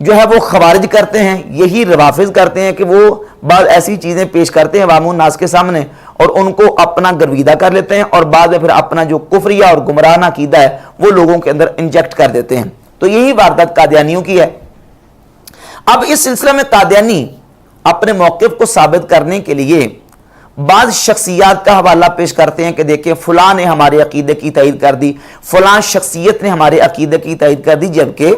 جو ہے وہ خوارج کرتے ہیں، یہی روافظ کرتے ہیں کہ وہ بعض ایسی چیزیں پیش کرتے ہیں عوام الناس کے سامنے اور ان کو اپنا گرویدہ کر لیتے ہیں اور بعد میں پھر اپنا جو کفریہ اور گمراہانہ عقیدہ ہے وہ لوگوں کے اندر انجیکٹ کر دیتے ہیں۔ تو یہی واردات قادیانیوں کی ہے۔ اب اس سلسلے میں قادیانی اپنے موقف کو ثابت کرنے کے لیے بعض شخصیات کا حوالہ پیش کرتے ہیں کہ دیکھیں فلاں نے ہمارے عقیدے کی تائید کر دی، فلاں شخصیت نے ہمارے عقیدے کی تائید کر دی، جبکہ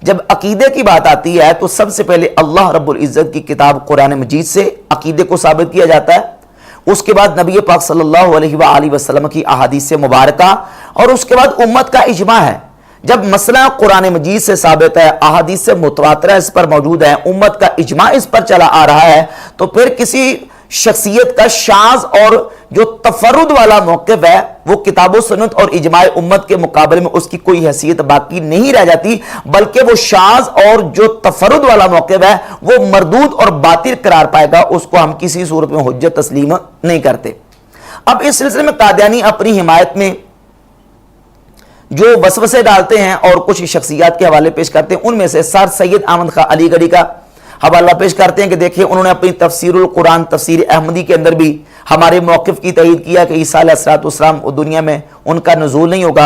جب عقیدے کی بات آتی ہے تو سب سے پہلے اللہ رب العزت کی کتاب قرآن مجید سے عقیدے کو ثابت کیا جاتا ہے، اس کے بعد نبی پاک صلی اللہ علیہ وآلہ وسلم کی احادیث مبارکہ، اور اس کے بعد امت کا اجماع ہے۔ جب مسئلہ قرآن مجید سے ثابت ہے، احادیث متواترہ اس پر موجود ہے، امت کا اجماع اس پر چلا آ رہا ہے، تو پھر کسی شخصیت کا شاذ اور جو تفرد والا موقف ہے وہ کتاب و سنت اور اجماع امت کے مقابلے میں اس کی کوئی حیثیت باقی نہیں رہ جاتی، بلکہ وہ شاذ اور جو تفرد والا موقف ہے وہ مردود اور باطل قرار پائے گا، اس کو ہم کسی صورت میں حجت تسلیم نہیں کرتے۔ اب اس سلسلے میں قادیانی اپنی حمایت میں جو وسوسے ڈالتے ہیں اور کچھ شخصیات کے حوالے پیش کرتے ہیں، ان میں سے سر سید احمد خان علی گڑھی کا حوالہ پیش کرتے ہیں کہ دیکھیں انہوں نے اپنی تفسیر القرآن تفسیر احمدی کے اندر بھی ہمارے موقف کی تائید کیا کہ عیسیٰ علیہ السلام دنیا میں ان کا نزول نہیں ہوگا،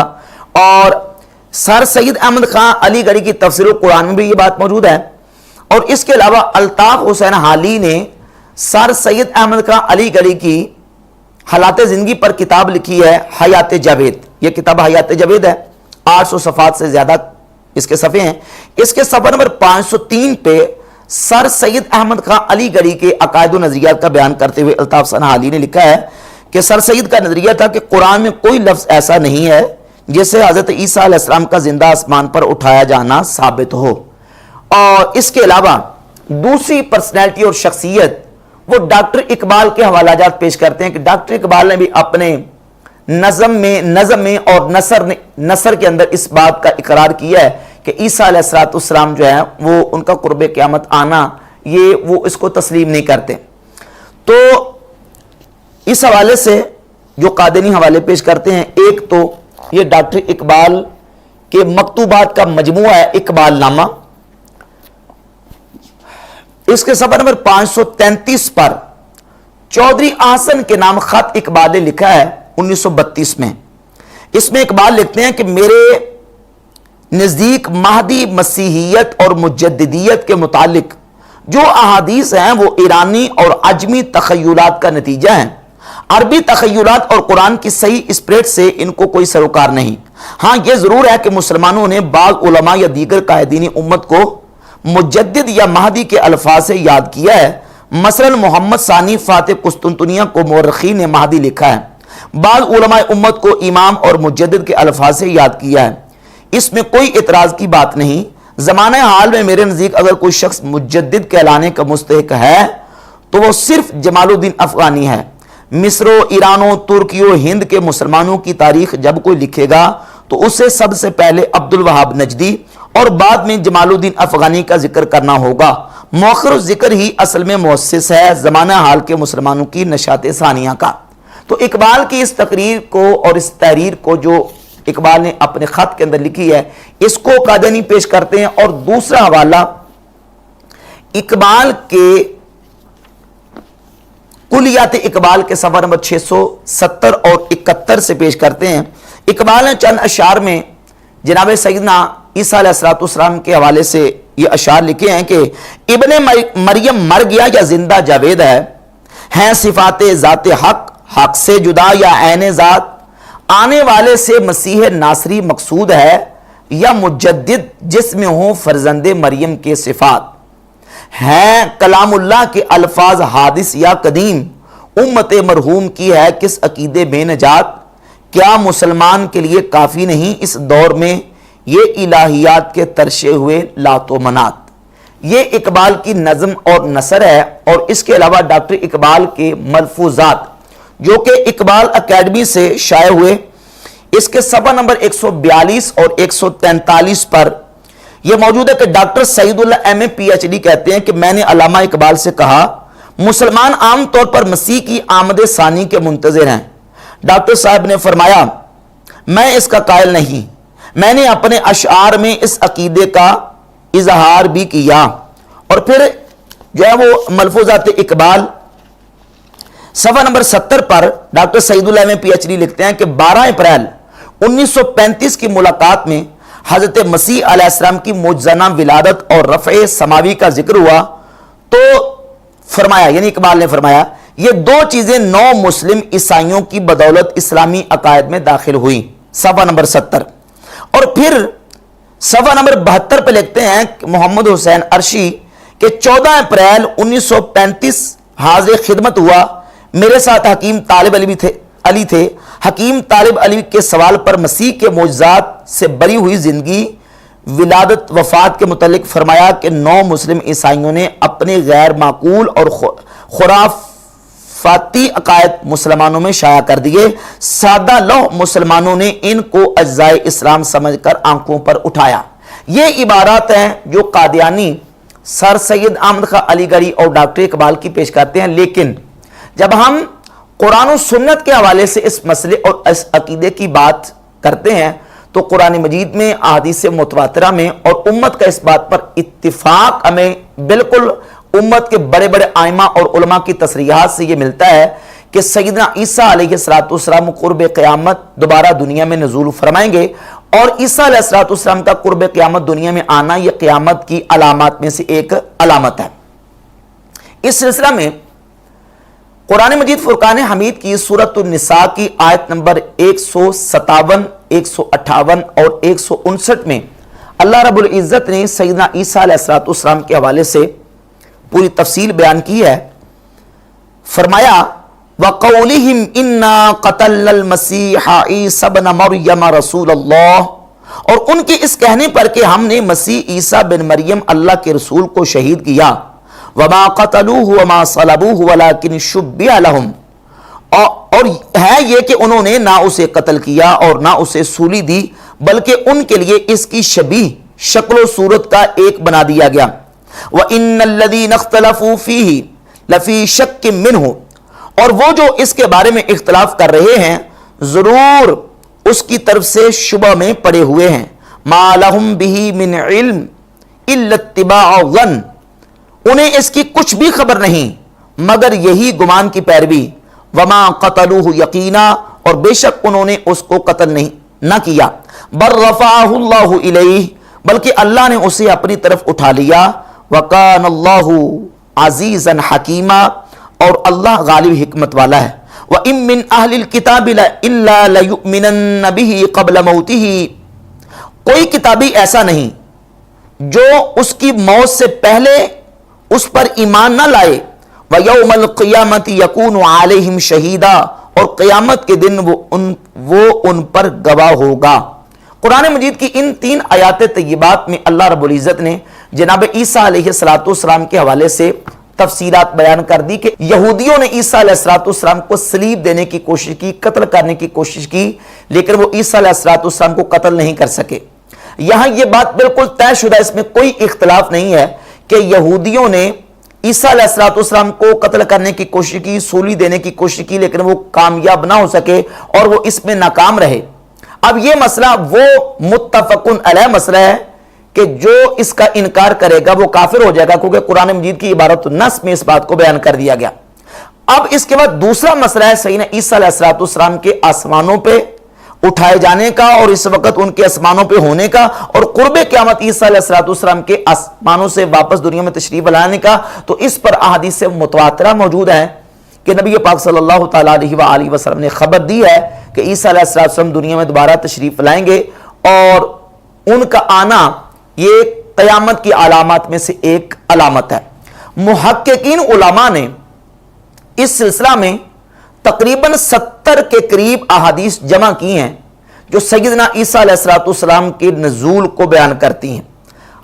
اور سر سید احمد خان علی گڑھی کی تفسیر القرآن میں بھی یہ بات موجود ہے۔ اور اس کے علاوہ الطاف حسین حالی نے سر سید احمد خان علی گڑھی کی حالات زندگی پر کتاب لکھی ہے حیات جاوید، یہ کتاب حیات جاوید ہے، 800 صفحات سے زیادہ اس کے صفحے ہیں۔ اس کے صفحہ نمبر 503 پہ سر سید احمد خان علی گڑھی کے عقائد و نظریات کا بیان کرتے ہوئے الطاف حسین حالی نے لکھا ہے کہ سر سید کا نظریہ تھا کہ قرآن میں کوئی لفظ ایسا نہیں ہے جسے حضرت عیسیٰ علیہ السلام کا زندہ آسمان پر اٹھایا جانا ثابت ہو۔ اور اس کے علاوہ دوسری پرسنالٹی اور شخصیت وہ ڈاکٹر اقبال کے حوالہ جات پیش کرتے ہیں کہ ڈاکٹر اقبال نے بھی اپنے نظم میں اور نثر کے اندر اس بات کا اقرار کیا ہے کہ عیسیٰ علیہ السلام جو ہے وہ ان کا قرب قیامت آنا وہ اس کو تسلیم نہیں کرتے۔ تو اس حوالے سے جو قادیانی حوالے پیش کرتے ہیں، ایک تو یہ ڈاکٹر اقبال کے مکتوبات کا مجموعہ ہے اقبال نامہ، اس کے صفحہ نمبر 533 پر چودھری احسن کے نام خط اقبال نے لکھا ہے 1932 میں۔ اس میں اقبال لکھتے ہیں کہ میرے نزدیک مہدی مسیحیت اور مجددیت کے متعلق جو احادیث ہیں وہ ایرانی اور عجمی تخیلات کا نتیجہ ہیں، عربی تخیلات اور قرآن کی صحیح اسپرٹ سے ان کو کوئی سروکار نہیں۔ ہاں یہ ضرور ہے کہ مسلمانوں نے بعض علماء یا دیگر قائدین امت کو مجدد یا مہدی کے الفاظ سے یاد کیا ہے، مثلا محمد ثانی فاتح قسطنطنیہ کو مورخین نے مہدی لکھا ہے، بعض علماء امت کو امام اور مجدد کے الفاظ سے یاد کیا ہے، اس میں کوئی اعتراض کی بات نہیں۔ زمانہ حال میں میرے نزدیک اگر کوئی شخص مجدد کہلانے کا مستحق ہے تو وہ صرف جمال الدین افغانی ہے۔ مصر و ایران و ترکی و ہند کے مسلمانوں کی تاریخ جب کوئی لکھے گا تو اسے سب سے پہلے عبد الوہاب نجدی اور بعد میں جمال الدین افغانی کا ذکر کرنا ہوگا۔ مؤخر ذکر ہی اصل میں مؤسس ہے زمانہ حال کے مسلمانوں کی نشاط ثانیہ کا۔ تو اقبال کی اس تقریر کو اور اس تحریر کو جو اقبال نے اپنے خط کے اندر لکھی ہے اس کو قادیانی پیش کرتے ہیں، اور دوسرا حوالہ اقبال کے کلیات اقبال کے صفحہ نمبر 670 اور 71 سے پیش کرتے ہیں۔ اقبال نے چند اشعار میں جناب سیدنا عیسیٰ علیہ السلام کے حوالے سے یہ اشعار لکھے ہیں کہ ابن مریم مر گیا یا زندہ جاوید ہے، ہیں صفات ذات حق سے جدا یا عین ذات، آنے والے سے مسیح ناصری مقصود ہے یا مجدد جس میں ہوں فرزند مریم کے صفات، ہیں کلام اللہ کے الفاظ حادث یا قدیم، امت مرحوم کی ہے کس عقیدے میں نجات، کیا مسلمان کے لیے کافی نہیں اس دور میں یہ الہیات کے ترشے ہوئے لات و منات۔ یہ اقبال کی نظم اور نثر ہے، اور اس کے علاوہ ڈاکٹر اقبال کے ملفوظات جو کہ اقبال اکیڈمی سے شائع ہوئے، اس کے صفحہ نمبر 142 اور 143 پر یہ موجود ہے کہ ڈاکٹر سعید اللہ ایم اے پی ایچ ڈی کہتے ہیں کہ میں نے علامہ اقبال سے کہا مسلمان عام طور پر مسیح کی آمد ثانی کے منتظر ہیں۔ ڈاکٹر صاحب نے فرمایا میں اس کا قائل نہیں، میں نے اپنے اشعار میں اس عقیدے کا اظہار بھی کیا۔ اور پھر جو ہے وہ ملفوظات اقبال صفحہ نمبر 70 پر ڈاکٹر سعید اللہ میں پی ایچ ڈی لکھتے ہیں کہ 12 اپریل 1935 کی ملاقات میں حضرت مسیح علیہ السلام کی معجزانہ ولادت اور رفع سماوی کا ذکر ہوا تو فرمایا، یعنی اقبال نے فرمایا، یہ دو چیزیں نو مسلم عیسائیوں کی بدولت اسلامی عقائد میں داخل ہوئی، صفحہ نمبر 70۔ اور پھر صفحہ نمبر 72 پہ لکھتے ہیں کہ محمد حسین عرشی کہ 14 اپریل 1935 حاضر خدمت ہوا، میرے ساتھ حکیم طالب علی تھے۔ حکیم طالب علی کے سوال پر مسیح کے معجزات سے بری ہوئی زندگی، ولادت، وفات کے متعلق فرمایا کہ 9 مسلم عیسائیوں نے اپنے غیر معقول اور خرافاتی عقائد مسلمانوں میں شائع کر دیے۔ سادہ لوح مسلمانوں نے ان کو اجزائے اسلام سمجھ کر آنکھوں پر اٹھایا۔ یہ عبارات ہیں جو قادیانی سر سید احمد خان علی گڑھی اور ڈاکٹر اقبال کی پیش کرتے ہیں، لیکن جب ہم قرآن و سنت کے حوالے سے اس مسئلے اور اس عقیدے کی بات کرتے ہیں تو قرآن مجید میں، احادیث متواترہ میں اور امت کا اس بات پر اتفاق ہمیں بالکل امت کے بڑے بڑے ائمہ اور علماء کی تصریحات سے یہ ملتا ہے کہ سیدنا عیسیٰ علیہ السلام قرب قیامت دوبارہ دنیا میں نزول فرمائیں گے، اور عیسیٰ علیہ السلام کا قرب قیامت دنیا میں آنا یہ قیامت کی علامات میں سے ایک علامت ہے۔ اس سلسلہ میں قرآن مجید فرقان حمید کی سورۃ النساء کی آیت نمبر 157، 158 اور 159 میں اللہ رب العزت نے سیدنا عیسیٰ علیہ السلام کے حوالے سے پوری تفصیل بیان کی ہے۔ فرمایا وَقَوْلِهِمْ إِنَّا قَتَلْنَا الْمَسِيحَ عِيسَى ابْنَ مَرْيَمَ رَسُولَ اللَّهِ، اور ان کے اس کہنے پر کہ ہم نے مسیح عیسیٰ بن مریم اللہ کے رسول کو شہید کیا، وَمَا قَتَلُوهُ وَمَا صَلَبُوهُ وَلَكِنْ شُبِّهَ لَهُمْ، اور ہے یہ کہ انہوں نے نہ اسے قتل کیا اور نہ اسے سولی دی، بلکہ ان کے لیے اس کی شبیہ شکل و صورت کا ایک بنا دیا گیا۔ وَإِنَّ الَّذِينَ اخْتَلَفُوا فِيهِ لَفِي شَكٍّ مِّنْهُ، اور وہ جو اس کے بارے میں اختلاف کر رہے ہیں ضرور اس کی طرف سے شبہ میں پڑے ہوئے ہیں۔ مَا لَهُمْ بِهِ مِنْ عِلْمٍ إِلَّا اتِّبَاعَ الظَّنِّ، انہیں اس کی کچھ بھی خبر نہیں مگر یہی گمان کی پیروی۔ وما قتلوہ یقینا، اور بے شک انہوں نے اس کو قتل نہ کیا۔ بل رفعہ اللہ الیہ، بلکہ اللہ نے اسے اپنی طرف اٹھا لیا۔ وکان اللہ عزیزا حکیما، اور اللہ غالب حکمت والا ہے۔ وَإِن مِّنْ أَهْلِ الْكِتَابِ إِلَّا لَيُؤْمِنَنَّ بِهِ قَبْلَ مَوْتِهِ، کوئی کتابی ایسا نہیں جو اس کی موت سے پہلے اس پر ایمان نہ لائے۔ وَيَوْمَ الْقِيَامَةِ يَكُونُ عَلَيْهِمْ شَهِيدًا، اور قیامت کے دن وہ ان پر گواہ ہوگا۔ قرآن مجید کی ان 3 آیات طیبات میں اللہ رب العزت نے جناب عیسیٰ علیہ السلام کے حوالے سے تفصیلات بیان کر دی کہ یہودیوں نے عیسیٰ علیہ السلام کو صلیب دینے کی کوشش کی، قتل کرنے کی کوشش کی، لیکن وہ عیسیٰ علیہ السلام کو قتل نہیں کر سکے۔ یہاں یہ بات بالکل طے شدہ، اس میں کوئی اختلاف نہیں ہے کہ یہودیوں نے عیسیٰ علیہ السلام کو قتل کرنے کی کوشش کی، سولی دینے کی کوشش کی، لیکن وہ کامیاب نہ ہو سکے اور وہ اس میں ناکام رہے۔ اب یہ مسئلہ وہ متفقن علیہ مسئلہ ہے کہ جو اس کا انکار کرے گا وہ کافر ہو جائے گا، کیونکہ قرآن مجید کی عبارت النص میں اس بات کو بیان کر دیا گیا۔ اب اس کے بعد دوسرا مسئلہ ہے سیدنا عیسیٰ علیہ السلام کے آسمانوں پہ اٹھائے جانے کا اور اس وقت ان کے آسمانوں پہ ہونے کا، اور قرب قیامت عیسیٰ علیہ السلام کے آسمانوں سے واپس دنیا میں تشریف لانے کا۔ تو اس پر احادیث متواترہ موجود ہیں کہ نبی پاک صلی اللہ تعالیٰ علیہ وآلہ وسلم نے خبر دی ہے کہ عیسیٰ علیہ السلام دنیا میں دوبارہ تشریف لائیں گے، اور ان کا آنا یہ قیامت کی علامات میں سے ایک علامت ہے۔ محققین علماء نے اس سلسلہ میں تقریباً 70 کے قریب احادیث جمع کی ہیں جو سیدنا عیسیٰ علیہ السلام کے نزول کو بیان کرتی ہیں۔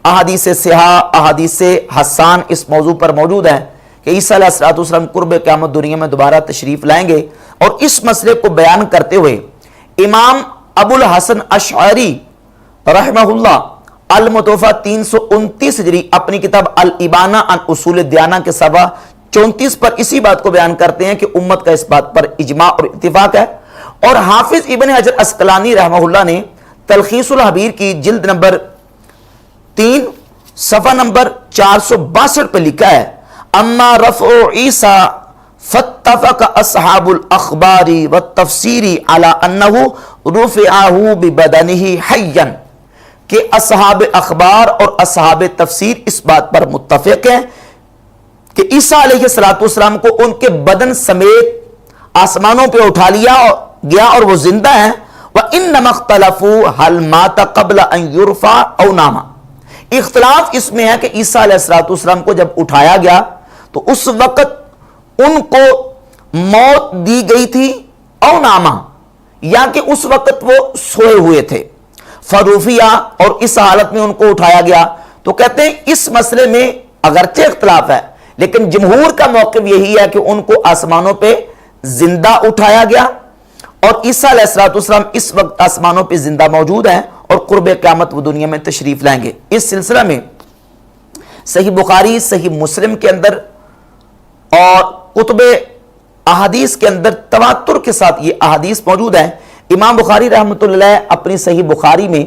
احادیث صحاح، احادیث حسان اس موضوع پر موجود ہیں کہ عیسیٰ علیہ السلام قرب قیامت دنیا میں دوبارہ تشریف لائیں گے، اور اس مسئلے کو بیان کرتے ہوئے امام ابو الحسن اشعری رحمہ اللہ المتوفہ 329 ہجری اپنی کتاب الابانہ عن اصول الدیانہ کے صفحہ 34 پر اسی بات کو بیان کرتے ہیں کہ امت کا اس بات پر اجماع اور اتفاق ہے۔ اور حافظ ابن حجر عسقلانی رحمہ اللہ نے تلخیص الحبیر کی جلد نمبر 3 صفحہ نمبر 462 پہ لکھا ہے اما رفع عیسیٰ فاتفق اصحاب الاخبار والتفسیر علی انہ رفعہ ببدنہ حیا، کہ اصحاب اخبار اور اصحاب تفسیر اس بات پر متفق ہیں کہ عیسیٰ علیہ السلام کو ان کے بدن سمیت آسمانوں پہ اٹھا لیا گیا اور وہ زندہ ہیں۔ وَإِنَّمَا اخْتَلَفُوا هَلْ مَاتَ قَبْلَ أَنْ يُرْفَعَ أَوْ نَامَ، اختلاف اس میں ہے کہ عیسیٰ علیہ السلام کو جب اٹھایا گیا تو اس وقت ان کو موت دی گئی تھی او نامہ، یا کہ اس وقت وہ سوئے ہوئے تھے۔ فروفیہ، اور اس حالت میں ان کو اٹھایا گیا۔ تو کہتے ہیں اس مسئلے میں اگرچہ اختلاف ہے لیکن جمہور کا موقف یہی ہے کہ ان کو آسمانوں پہ زندہ اٹھایا گیا، اور عیسیٰ علیہ السلام اس وقت آسمانوں پہ زندہ موجود ہیں اور قرب قیامت وہ دنیا میں تشریف لائیں گے۔ اس سلسلہ میں صحیح بخاری، صحیح مسلم کے اندر اور کتب احادیث کے اندر تواتر کے ساتھ یہ احادیث موجود ہیں۔ امام بخاری رحمۃ اللہ اپنی صحیح بخاری میں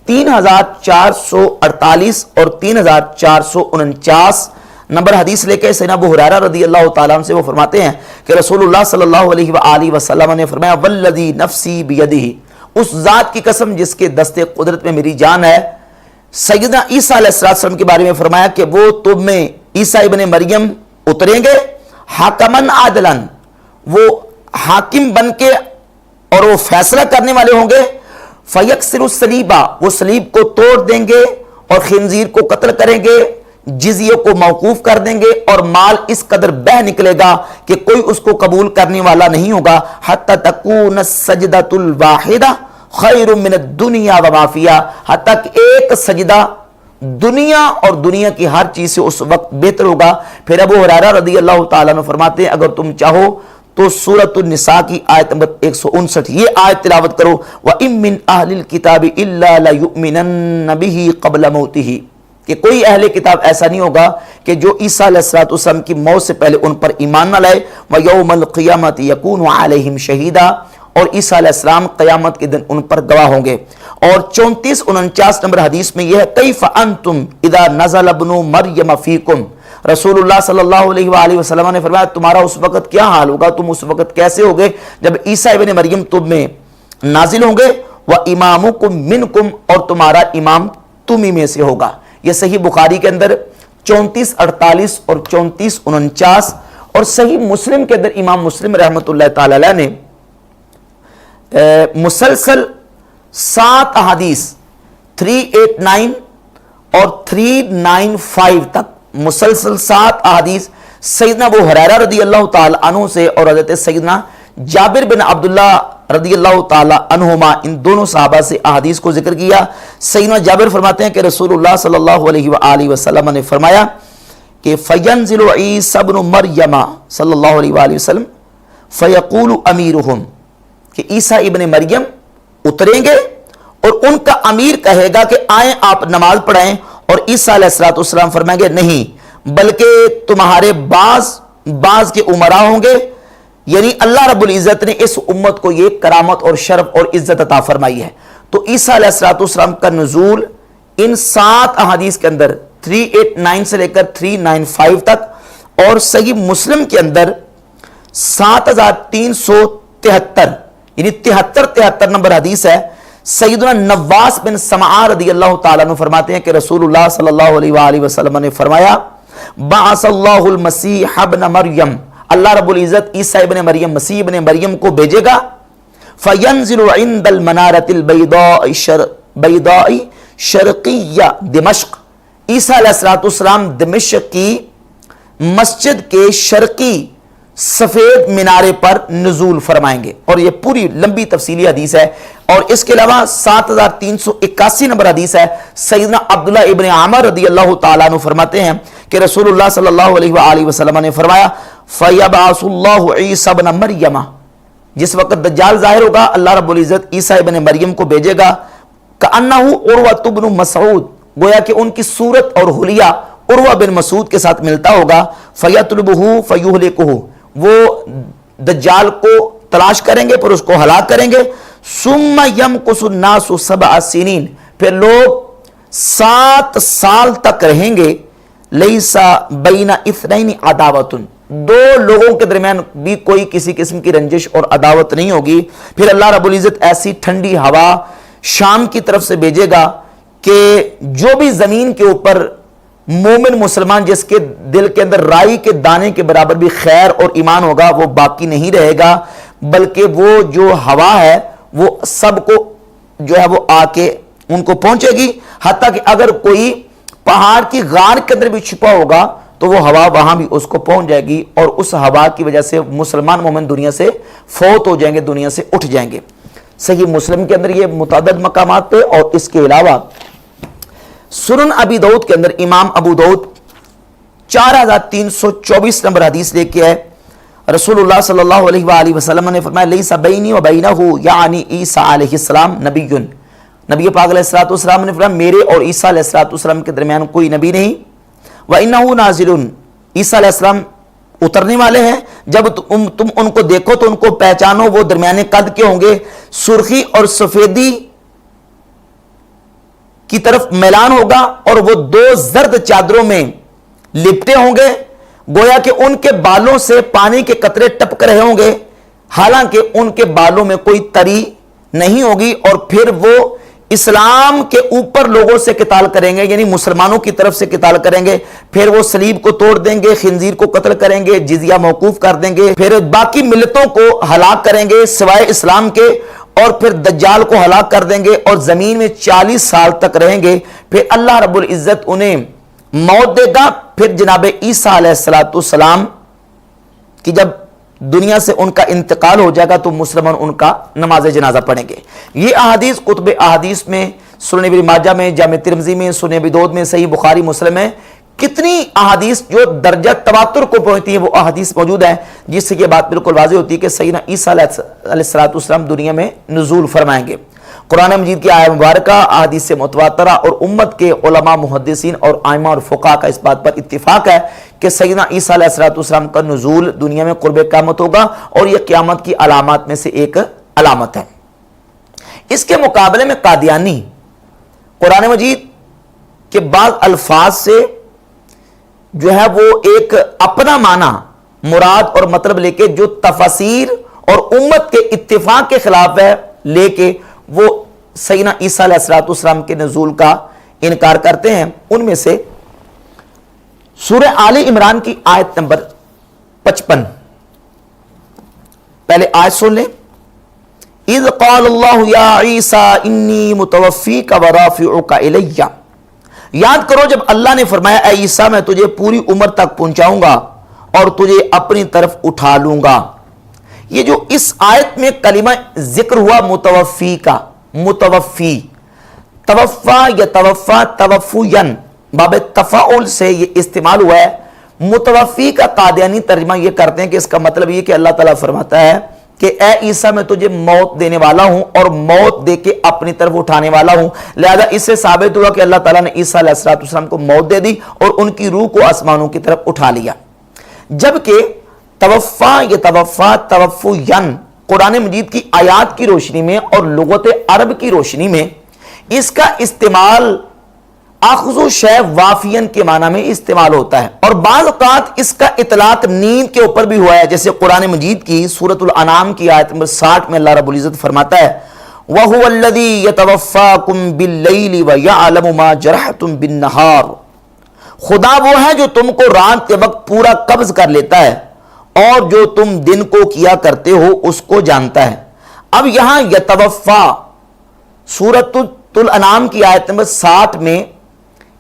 3448 اور 3449 نمبر حدیث لے کے سیدنا ابو ہریرہ رضی اللہ تعالیٰ عنہ سے وہ فرماتے ہیں کہ رسول اللہ صلی اللہ علیہ وآلہ وسلم نے فرمایا والذی نفسی بیدہ، اس ذات کی قسم جس کے دستے قدرت میں میری جان ہے، سیدنا عیسیٰ علیہ السلام کے بارے میں فرمایا کہ وہ تم میں عیسیٰ ابن مریم اتریں گے حاکمن عادلن، وہ حاکم بن کے اور وہ فیصلہ کرنے والے ہوں گے، فیکسر الصلیبہ، وہ صلیب کو توڑ دیں گے اور خنزیر کو قتل کریں گے، جزیے کو موقوف کر دیں گے، اور مال اس قدر بہ نکلے گا کہ کوئی اس کو قبول کرنے والا نہیں ہوگا، حتی تکون السجدۃ الواحدہ خیر من الدنیا وما فیہا، حتی کہ ایک سجدہ دنیا اور دنیا کی ہر چیز سے اس وقت بہتر ہوگا۔ پھر ابو ہریرہ رضی اللہ تعالیٰ عنہ فرماتے ہیں اگر تم چاہو تو سورۃ النساء کی آیت نمبر 159 یہ آیت تلاوت کرو، وَإِن مِّنْ أَهْلِ الْكِتَابِ إِلَّا لَيُؤْمِنَنَّ بِهِ قَبْلَ مَوْتِهِ، کہ کوئی اہل کتاب ایسا نہیں ہوگا کہ جو عیسیٰ علیہ السلام کی موت سے پہلے ان پر ایمان نہ لائے، وَيَوْمَ الْقِيَامَةِ يَكُونُ عَلَيْهِمْ شَهِيدًا، اور عیسیٰ علیہ السلام قیامت کے دن ان پر گواہ ہوں گے۔ اور 3449 نمبر حدیث میں یہ ہے کیف انتم اذا نزل ابن مریم فیکم، رسول اللہ صلی اللہ علیہ وآلہ وسلم نے فرمایا تمہارا اس وقت کیا حال ہوگا، تم اس وقت کیسے ہوگے جب عیسیٰ ابن مریم تم میں نازل ہوں گے، وَإِمَامُكُم مِّنكُم، اور تمہارا امام تم ہی میں سے ہوگا۔ یہ صحیح بخاری کے اندر 3448 اور 3449، اور صحیح مسلم کے اندر امام مسلم رحمۃ اللہ تعالی علیہ نے مسلسل 7 احادیث 389 اور 395 تک مسلسل 7 احادیث سیدنا ابو ہریرہ رضی اللہ تعالی عنہ سے اور حضرت سیدنا جابر بن عبداللہ رضی اللہ تعالی عنہما، ان دونوں صحابہ سے احادیث کو ذکر کیا۔ سیدنا جابر فرماتے ہیں کہ رسول اللہ صلی اللہ علیہ وآلہ وسلم نے فرمایا کہ فینزل عیسی بن مریم صلی اللہ علیہ وآلہ وسلم فیقول امیرہم، کہ عیسیٰ ابن مریم اتریں گے اور ان کا امیر کہے گا کہ آئیں آپ نماز پڑھائیں، اور عیسیٰ علیہ السلام فرمائیں گے نہیں بلکہ تمہارے بعض کے امراء ہوں گے، یعنی اللہ رب العزت نے اس امت کو یہ کرامت اور شرف اور عزت عطا فرمائی ہے۔ تو عیسیٰ علیہ السلام کا نزول ان 7 احادیث کے اندر 389 سے لے کر 395 تک، اور صحیح مسلم کے اندر 7373 یعنی 73 نمبر حدیث ہے۔ سیدنا نواس بن سمعان رضی اللہ تعالیٰ عنہ فرماتے ہیں کہ رسول اللہ صلی اللہ علیہ وآلہ وسلم نے فرمایا بعث اللہ المسیح ابن مریم، اللہ رب العزت عیسیٰ ابن مریم مسیح ابن مریم کو بھیجے گا، فینزل عند المنارۃ البیضاء شرقیہ دمشق، عیسیٰ علیہ السلام دمشق کی مسجد کے شرقی سفید مینارے پر نزول فرمائیں گے، اور یہ پوری لمبی تفصیلی حدیث ہے۔ اور اس کے علاوہ 7381 نمبر حدیث ہے، سیدنا عبداللہ ابن عمر رضی اللہ تعالیٰ عنہ فرماتے ہیں کہ رسول اللہ صلی اللہ علیہ وآلہ وسلم نے فرمایا فَيَبْعَثُ اللَّهُ عِيسَى ابْنَ مَرْيَمَ، جس وقت دجال ظاہر ہوگا اللہ رب العزت عیسیٰ ابن مریم کو بھیجے گا، كَأَنَّهُ عُرْوَةُ بْنُ مسعود، گویا کہ ان کی صورت اور حلیہ عروہ بن مسعود کے ساتھ ملتا ہوگا، فَيَطْلُبُهُ فَيُهْلِكُهُ، وہ دجال کو تلاش کریں گے پھر اس کو ہلاک کریں گے، ثُمَّ يَمْكُثُ النَّاسُ 7 سنین، پھر لوگ 7 سال تک رہیں گے. لیسا بین اثنین عداوتن، 2 لوگوں کے درمیان بھی کوئی کسی قسم کی رنجش اور عداوت نہیں ہوگی. پھر اللہ رب العزت ایسی ٹھنڈی ہوا شام کی طرف سے بھیجے گا کہ جو بھی زمین کے اوپر مومن مسلمان جس کے دل کے اندر رائی کے دانے کے برابر بھی خیر اور ایمان ہوگا وہ باقی نہیں رہے گا، بلکہ وہ جو ہوا ہے وہ سب کو جو ہے وہ آ کے ان کو پہنچے گی. حتیٰ کہ اگر کوئی پہاڑ کی غار کے اندر بھی چھپا ہوگا تو وہ ہوا وہاں بھی اس کو پہنچ جائے گی، اور اس ہوا کی وجہ سے مسلمان مومن دنیا سے فوت ہو جائیں گے، دنیا سے اٹھ جائیں گے. صحیح مسلم کے اندر یہ متعدد مقامات پہ، اور اس کے علاوہ سنن ابی داؤد کے اندر امام ابو داؤد 4324 نمبر حدیث لے کے آئے. رسول اللہ صلی اللہ علیہ وآلہ وسلم نے فرمایا لیسا بینی و بینہ یعنی عیسیٰ علیہ السلام نبی. نبی پاک علیہ السلام نے فرمایا میرے اور عیسیٰ علیہ السلام کے درمیان کوئی نبی نہیں. وَإِنَّهُ نَازِلٌ، عیسیٰ علیہ السلام اترنے والے ہیں. جب تم ان کو دیکھو تو ان کو پہچانو، وہ درمیانے قد کے ہوں گے، سرخی اور سفیدی کی طرف میلان ہوگا، اور وہ 2 زرد چادروں میں لپٹے ہوں گے، گویا کہ ان کے بالوں سے پانی کے قطرے ٹپک رہے ہوں گے، حالانکہ ان کے بالوں میں کوئی تری نہیں ہوگی. اور پھر وہ اسلام کے اوپر لوگوں سے قتال کریں گے، یعنی مسلمانوں کی طرف سے قتال کریں گے. پھر وہ صلیب کو توڑ دیں گے، خنزیر کو قتل کریں گے، جزیہ موقوف کر دیں گے، پھر باقی ملتوں کو ہلاک کریں گے سوائے اسلام کے، اور پھر دجال کو ہلاک کر دیں گے، اور زمین میں 40 سال تک رہیں گے. پھر اللہ رب العزت انہیں موت دے گا. پھر جناب عیسیٰ علیہ السلام کی جب دنیا سے ان کا انتقال ہو جائے گا تو مسلمان ان کا نماز جنازہ پڑھیں گے. یہ احادیث کتب احادیث میں، سنن ابن ماجہ میں، جامع ترمذی میں، سنن ابی داؤد میں، صحیح بخاری مسلم میں کتنی احادیث جو درجہ تواتر کو پہنچتی ہیں وہ احادیث موجود ہیں، جس سے یہ بات بالکل واضح ہوتی ہے کہ سیدنا عیسیٰ علیہ السلام دنیا میں نزول فرمائیں گے. قرآن مجید کی آیت مبارکہ، احادیث متواترہ اور امت کے علماء محدثین اور ائمہ اور فقہاء کا اس بات پر اتفاق ہے کہ سیدنا عیسیٰ علیہ السلام کا نزول دنیا میں قرب قیامت ہوگا، اور یہ قیامت کی علامات میں سے ایک علامت ہے. اس کے مقابلے میں قادیانی قرآن مجید کے بعض الفاظ سے جو ہے وہ ایک اپنا معنی مراد اور مطلب لے کے جو تفاسیر اور امت کے اتفاق کے خلاف ہے لے کے وہ سیدنا عیسیٰ علیہ السلام کے نزول کا انکار کرتے ہیں. ان میں سے سورہ آل عمران کی آیت نمبر 55، پہلے آیت سن لیں. اذ قال اللہ یا عیسیٰ انی متوفیک ورافعک الی، یاد کرو جب اللہ نے فرمایا اے عیسیٰ میں تجھے پوری عمر تک پہنچاؤں گا اور تجھے اپنی طرف اٹھا لوں گا. یہ جو اس آیت میں کلمہ ذکر ہوا متوفی کا، متوفی، توفا یا توفا توفین باب تفاعل سے یہ استعمال ہوا ہے. متوفی کا قادیانی ترجمہ یہ کرتے ہیں کہ اس کا مطلب یہ کہ اللہ تعالیٰ فرماتا ہے کہ اے عیسیٰ میں تجھے موت دینے والا ہوں اور موت دے کے اپنی طرف اٹھانے والا ہوں. لہذا اس سے ثابت ہوا کہ اللہ تعالیٰ نے عیسیٰ علیہ السلام کو موت دے دی اور ان کی روح کو آسمانوں کی طرف اٹھا لیا. جبکہ توفا یا توفا توفین قرآن مجید کی آیات کی روشنی میں اور لغت عرب کی روشنی میں اس کا استعمال اخذ شے وافین کے معنی میں استعمال ہوتا ہے، اور بعض اوقات اس کا اطلاق نیند کے اوپر بھی ہوا ہے. جیسے قرآن مجید کی سورۃ الانعام کی آیت نمبر 60 میں اللہ رب العزت فرماتا ہے وَهُوَ الَّذِي يَتَوَفَّاكُمْ بِاللَّيْلِ وَيَعْلَمُ مَا جَرَحْتُمْ بِالنَّهَارِ، خدا وہ ہے جو تم کو رات کے وقت پورا قبض کر لیتا ہے اور جو تم دن کو کیا کرتے ہو اس کو جانتا ہے. اب یہاں یتوفا سورۃ الانعام کی آیت نمبر 60 میں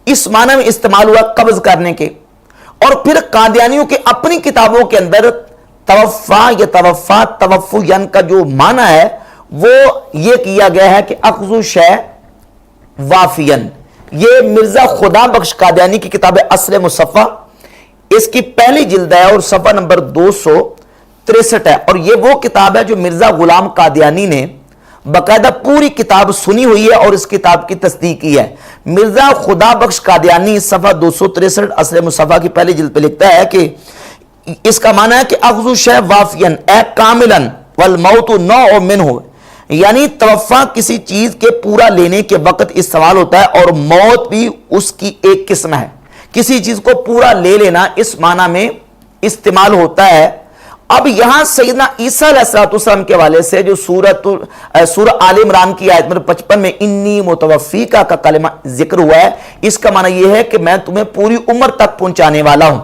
اس معنی میں استعمال ہوا قبض کرنے کے، اور پھر قادیانیوں کے اپنی کتابوں کے اندر توفا یا توفا توفین کا جو معنی ہے وہ یہ کیا گیا ہے کہ اخذ شے وافین. یہ مرزا خدا بخش قادیانی کی کتاب اصل مصفح، اس کی پہلی جلد ہے اور صفحہ نمبر 263 ہے، اور یہ وہ کتاب ہے جو مرزا غلام قادیانی نے باقاعدہ پوری کتاب سنی ہوئی ہے اور اس کتاب کی تصدیق کی ہے. مرزا خدا بخش قادیانی صفحہ 263 اصل مصفح کی پہلی جلد پہ لکھتا ہے کہ اس کا معنی ہے کہ اخذ شے وافین اے کاملا والموت نوع منہ، یعنی توفع کسی چیز کے پورا لینے کے وقت استعمال ہوتا ہے، اور موت بھی اس کی ایک قسم ہے، کسی چیز کو پورا لے لینا اس معنی میں استعمال ہوتا ہے۔ اب یہاں سیدنا عیسیٰ علیہ السلام کے حوالے سے جو سورہ آل عمران کی آیت نمبر 55 میں انی متوفیکا کا کلمہ ذکر ہوا ہے، اس کا معنی یہ ہے کہ میں تمہیں پوری عمر تک پہنچانے والا ہوں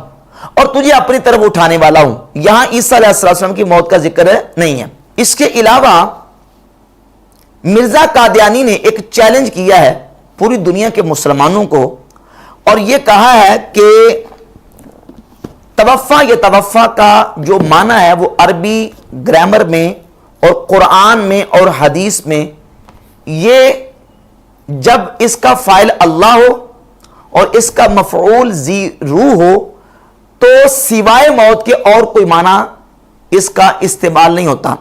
اور تجھے اپنی طرف اٹھانے والا ہوں۔ یہاں عیسیٰ علیہ السلام کی موت کا ذکر نہیں ہے۔ اس کے علاوہ مرزا قادیانی نے ایک چیلنج کیا ہے پوری دنیا کے مسلمانوں کو، اور یہ کہا ہے کہ توفع، یہ توفع کا جو معنی ہے وہ عربی گرامر میں اور قرآن میں اور حدیث میں، یہ جب اس کا فاعل اللہ ہو اور اس کا مفعول ذی روح ہو تو سوائے موت کے اور کوئی معنی اس کا استعمال نہیں ہوتا۔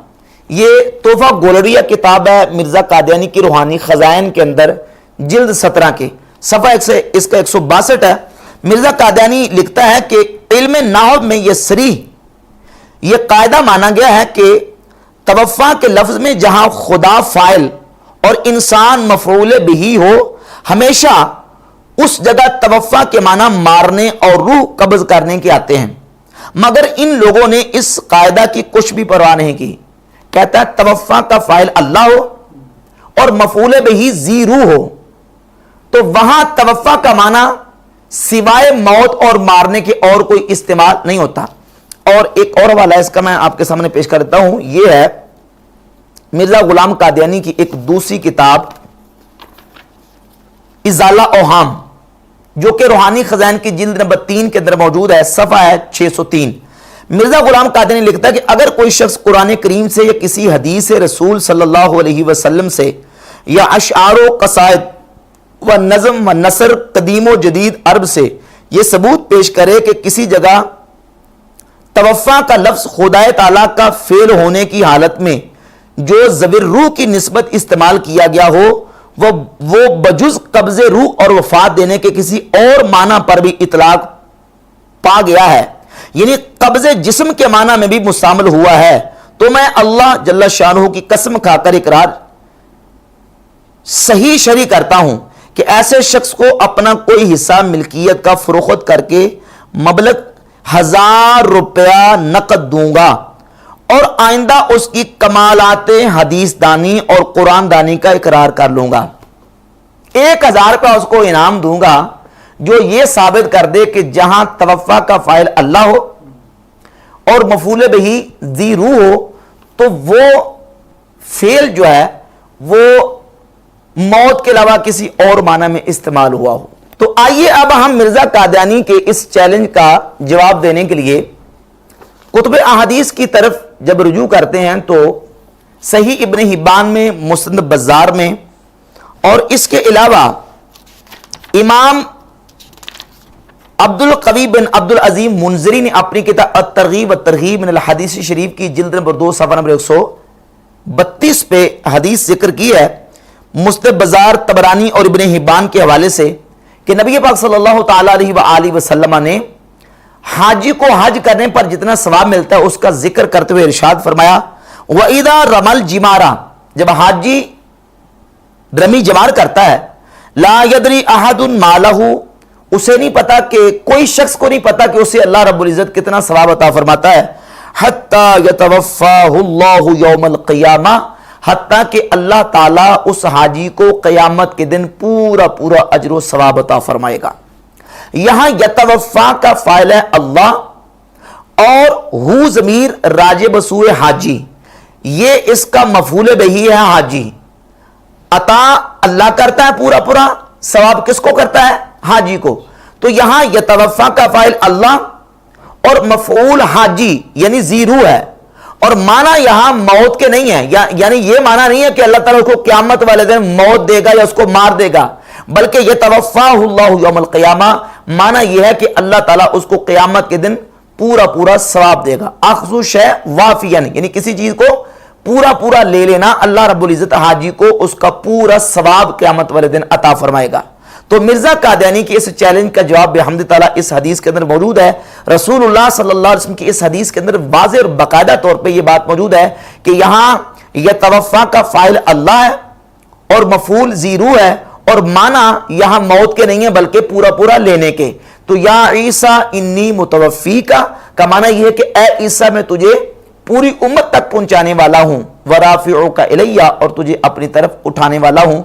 یہ تحفہ گولریہ کتاب ہے مرزا قادیانی کی روحانی خزائن کے اندر، جلد 17 کے صفحہ اس کا 162 ہے۔ مرزا قادیانی لکھتا ہے کہ علم نحو میں یہ صریح یہ قاعدہ مانا گیا ہے کہ توفع کے لفظ میں جہاں خدا فاعل اور انسان مفعول بہ ہو، ہمیشہ اس جگہ توفع کے معنی مارنے اور روح قبض کرنے کے آتے ہیں، مگر ان لوگوں نے اس قاعدہ کی کچھ بھی پرواہ نہیں کی۔ کہتا ہے توفع کا فاعل اللہ ہو اور مفعول بہ ذی روح ہو تو وہاں توفع کا معنی سوائے موت اور مارنے کے اور کوئی استعمال نہیں ہوتا۔ اور ایک اور حوالہ ہے اس کا میں آپ کے سامنے پیش کرتا ہوں، یہ ہے مرزا غلام قادیانی کی ایک دوسری کتاب ازالہ اوہام، جو کہ روحانی خزائن کی جلد نمبر 3 کے اندر موجود ہے، صفحہ ہے 603۔ مرزا غلام قادیانی لکھتا ہے کہ اگر کوئی شخص قرآن کریم سے یا کسی حدیث رسول صلی اللہ علیہ وسلم سے یا اشعار و قصائد و نظم و نثر قدیم و جدید عرب سے یہ ثبوت پیش کرے کہ کسی جگہ توفع کا لفظ خدا تعالیٰ کا فعل ہونے کی حالت میں جو ذوی روح کی نسبت استعمال کیا گیا ہو وہ بجز قبض روح اور وفات دینے کے کسی اور معنی پر بھی اطلاق پا گیا ہے، یعنی قبض جسم کے معنی میں بھی مستعمل ہوا ہے، تو میں اللہ جل شانہ کی قسم کھا کر اقرار صحیح شرعی کرتا ہوں کہ ایسے شخص کو اپنا کوئی حصہ ملکیت کا فروخت کر کے مبلغ 1000 روپیہ نقد دوں گا اور آئندہ اس کی کمالات حدیث دانی اور قرآن دانی کا اقرار کر لوں گا۔ 1000 روپیہ اس کو انعام دوں گا جو یہ ثابت کر دے کہ جہاں توفع کا فاعل اللہ ہو اور مفعول بہ ذی روح ہو تو وہ فعل جو ہے وہ موت کے علاوہ کسی اور معنی میں استعمال ہوا ہو۔ تو آئیے اب ہم مرزا قادیانی کے اس چیلنج کا جواب دینے کے لیے کتب احادیث کی طرف جب رجوع کرتے ہیں تو صحیح ابن حبان میں، مسند بزار میں، اور اس کے علاوہ امام عبد القوی بن عبد العظیم منذری نے اپنی کتاب الترغیب والترہیب من الحدیث شریف کی جلد نمبر 2 صفحہ نمبر 132 پہ حدیث ذکر کی ہے، مسند بزار، طبرانی اور ابن حبان کے حوالے سے، کہ نبی پاک صلی اللہ تعالی علیہ وآلہ وسلم نے حاجی کو حج کرنے پر جتنا ثواب ملتا ہے اس کا ذکر کرتے ہوئے ارشاد فرمایا وَإِذَا رَمَى الْجِمَارَ، جب حاجی رمی جمار کرتا ہے، لا يدری احد ما لہ، اسے نہیں پتا کہ کوئی شخص کو نہیں پتا کہ اسے اللہ رب العزت کتنا ثواب عطا فرماتا ہے، حتی یتوفاہ اللہ یوم القیامہ، حتیٰ کہ اللہ تعالیٰ اس حاجی کو قیامت کے دن پورا پورا اجر و ثواب عطا فرمائے گا۔ یہاں یتوفا کا فاعل ہے اللہ اور ہو ضمیر راجع بسوء حاجی، یہ اس کا مفعول بہ ہے حاجی۔ عطا اللہ کرتا ہے پورا پورا، ثواب کس کو کرتا ہے؟ حاجی کو۔ تو یہاں یتوفا کا فاعل اللہ اور مفعول حاجی یعنی ذی روح ہے، اور معنی یہاں موت کے نہیں ہے، یعنی یہ معنی نہیں ہے کہ اللہ تعالیٰ اس کو قیامت والے دن موت دے گا یا اس کو مار دے گا، بلکہ یہ یتوفاہ اللہ یوم القیامہ، معنی یہ ہے کہ اللہ تعالیٰ اس کو قیامت کے دن پورا پورا ثواب دے گا۔ اخذ شیء وافیا، یعنی کسی چیز کو پورا پورا لے لینا، اللہ رب العزت حاجی کو اس کا پورا ثواب قیامت والے دن عطا فرمائے گا۔ تو مرزا قادیانی کی اس چیلنج کا جواب بحمد تعالیٰ اس حدیث کے اندر موجود ہے۔ رسول اللہ صلی اللہ علیہ وسلم کی اس حدیث کے اندر واضح اور باقاعدہ طور پہ یہ بات موجود ہے کہ یہاں یہ توفا کا فاعل اللہ ہے اور مفعول زیرو ہے، اور معنی یہاں موت کے نہیں ہے بلکہ پورا پورا لینے کے. تو یا عیسیٰ انی متوفی کا معنی یہ ہے کہ اے عیسیٰ میں تجھے پوری امت تک پہنچانے والا ہوں، ورافعک الیہ اور تجھے اپنی طرف اٹھانے والا ہوں.